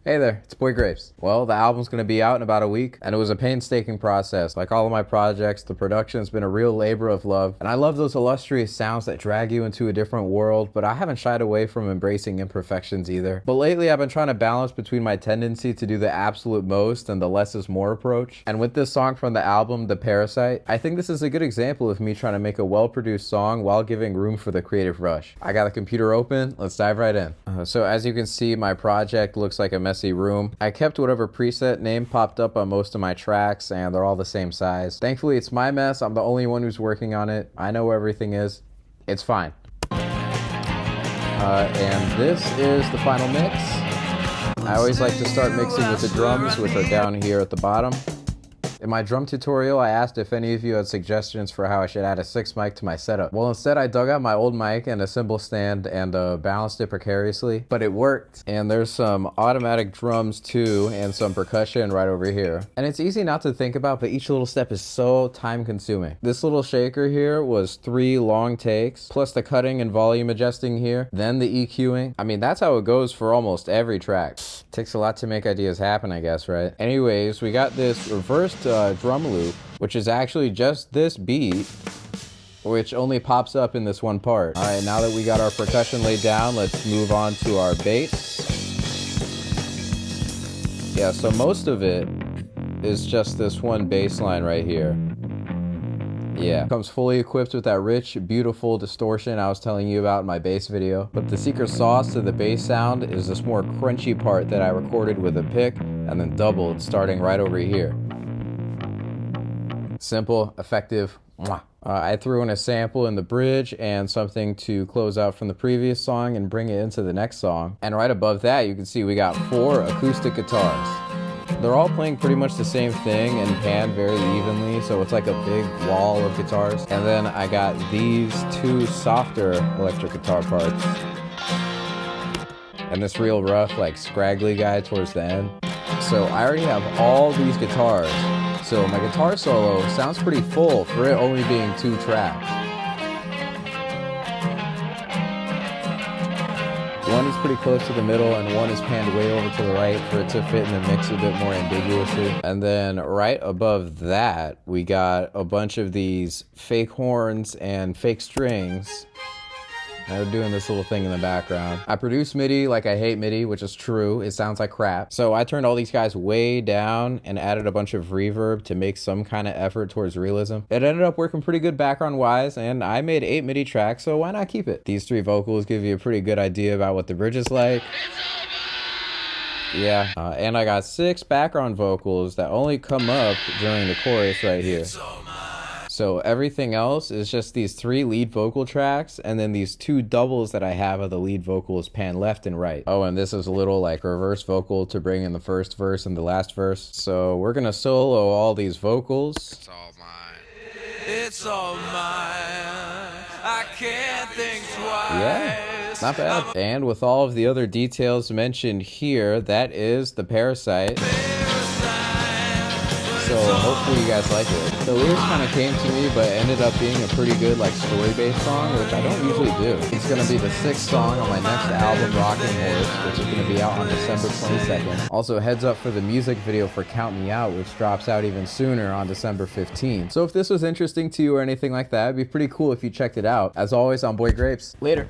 Hey there, it's Boy Grapes. Well, the album's gonna be out in about a week, and it was a painstaking process. Like all of my projects, the production's been a real labor of love, and I love those illustrious sounds that drag you into a different world, but I haven't shied away from embracing imperfections either. But lately, I've been trying to balance between my tendency to do the absolute most and the less is more approach. And with this song from the album, The Parasite, I think this is a good example of me trying to make a well-produced song while giving room for the creative rush. I got the computer open, let's dive right in. So as you can see, my project looks like a messy room. I kept whatever preset name popped up on most of my tracks, and they're all the same size. Thankfully, it's my mess. I'm the only one who's working on it. I know where everything is. It's fine. And this is the final mix. I always like to start mixing with the drums, which are down here at the bottom. In my drum tutorial, I asked if any of you had suggestions for how I should add a 6 mic to my setup. Well, instead I dug out my old mic and a cymbal stand and balanced it precariously, but it worked. And there's some automatic drums too, and some percussion right over here. And it's easy not to think about, but each little step is so time consuming. This little shaker here was 3 long takes, plus the cutting and volume adjusting here, then the EQing. I mean, that's how it goes for almost every track. Takes a lot to make ideas happen, I guess, right? Anyways, we got this reversed drum loop, which is actually just this beat, which only pops up in this one part. All right, now that we got our percussion laid down, let's move on to our bass. Yeah, so most of it is just this one bass line right here. Yeah, comes fully equipped with that rich, beautiful distortion I was telling you about in my bass video. But the secret sauce to the bass sound is this more crunchy part that I recorded with a pick and then doubled starting right over here. Simple, effective, mwah. I threw in a sample in the bridge and something to close out from the previous song and bring it into the next song. And right above that, you can see we got 4 acoustic guitars. They're all playing pretty much the same thing and panned very evenly, so it's like a big wall of guitars. And then I got these 2 softer electric guitar parts. And this real rough, like scraggly guy towards the end. So I already have all these guitars. So my guitar solo sounds pretty full for it only being 2 tracks. One is pretty close to the middle and one is panned way over to the right for it to fit in the mix a bit more ambiguously. And then right above that, we got a bunch of these fake horns and fake strings. They're doing this little thing in the background. I produce MIDI like I hate MIDI, which is true. It sounds like crap. So I turned all these guys way down and added a bunch of reverb to make some kind of effort towards realism. It ended up working pretty good background wise, and I made 8 MIDI tracks, so why not keep it? These 3 vocals give you a pretty good idea about what the bridge is like. Yeah, and I got 6 background vocals that only come up during the chorus right here. So everything else is just these 3 lead vocal tracks and then these 2 doubles that I have of the lead vocals panned left and right. Oh, and this is a little like reverse vocal to bring in the first verse and the last verse. So we're gonna solo all these vocals. It's all mine. It's all mine. I can't think twice. Yeah, not bad. And with all of the other details mentioned here, that is The Parasite. So hopefully you guys like it. The lyrics kind of came to me, but ended up being a pretty good like story-based song, which I don't usually do. It's gonna be the 6th song on my next album, Rockin' Horse, which is gonna be out on December 22nd. Also, heads up for the music video for Count Me Out, which drops out even sooner on December 15th. So if this was interesting to you or anything like that, it'd be pretty cool if you checked it out. As always, I'm Boy Grapes. Later.